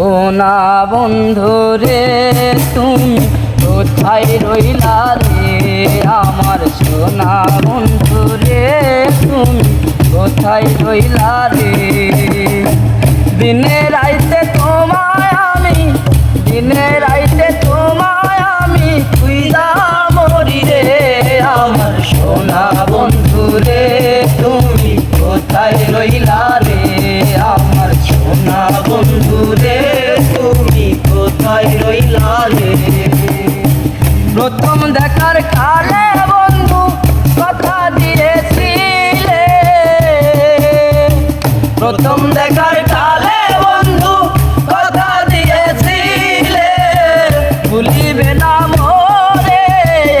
সোনা বন্ধু রে তুমি কোথায় রইলা রে আমার সোনা বন্ধু রে তুমি কোথায় রইলা রে দিনে রাইতে তোমায় আমি দিনে রাইতে তোমায় আমি খুইলা মরি রে আমার সোনা বন্ধু রে তুমি কোথায় রইলা রে আমার সোনা বন্ধু রে তুমি কোথায় রইলা রে প্রথম দেখার কালে বন্ধু কথা দিয়েছিলে প্রথম দেখার কালে বন্ধু কথা দিয়েছিলে ভুলিবে না মোরে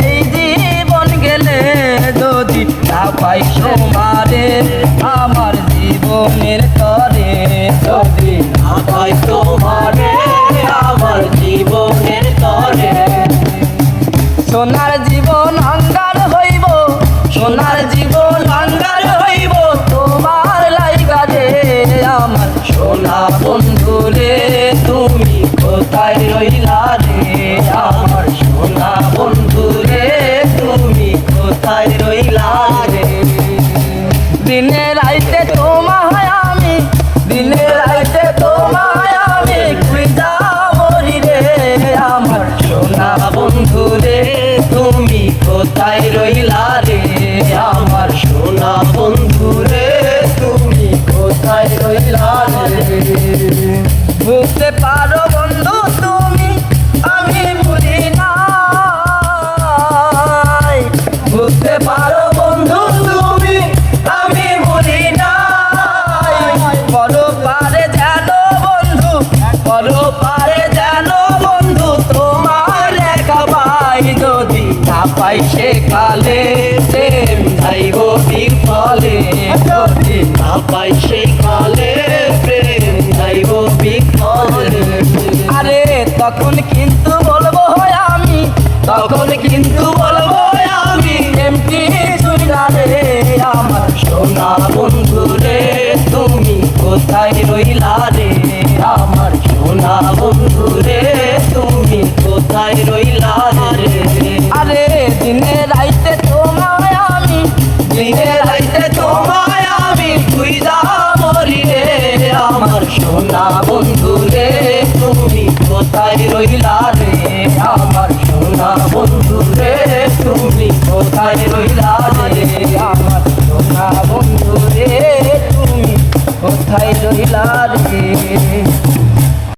এই জীবন গেলে যদি না পাই তোমারে আমার জীবনের তরে যদি না পাই তোমারে আমার জীবনের তরে সোনার জীবন অঙ্গার হইব সোনার জীবন অঙ্গার হইব তোমার লাইগা রে আমার সোনা বন্ধু রে তুমি কোথায় রইলা রে আমার সোনা বন্ধু রে তুমি কোথায় রইলা রে দিনে রাইতে তোমায় আমি দিনে রাইতে তোমায় আমি খুঁজা মরি রে আমার সোনা বন্ধু রে তুমি কোথায় রইলা রে আমার সোনা বন্ধু রে তুমি কোথায় রইলা রে বুঝতে পারো বন্ধু তুমি আমি ভুলি নাই বুঝতে পারো বন্ধু তুমি আমি ভুলি নাই বড় পারে জানো বন্ধু বড় পারে জানো বন্ধু তোমার একা পাই যদি না পাই সে কালে প্রেম যাইব বিফলে যদি না পাই সে কালে প্রেম যাইব বিফলে আরে তখন কিন্তু বলবো আমি তখন কিন্তু বলবো আমি এমটি চুইলা রে আমার সোনা বন্ধু রে তুমি কোথায় রইলা রে আমার সোনা বন্ধু রে তুমি কোথায় রইলা রে আরে দিনে রাইতে তোমায় আমি দিনে রাইতে তোমায় আমি খুঁজা মরি রে আমার সোনা বন্ধু রে তুমি কোথায় রইলা রে আমার সোনা বন্ধু রে তুমি কোথায় রইলা রে আমার সোনা বন্ধু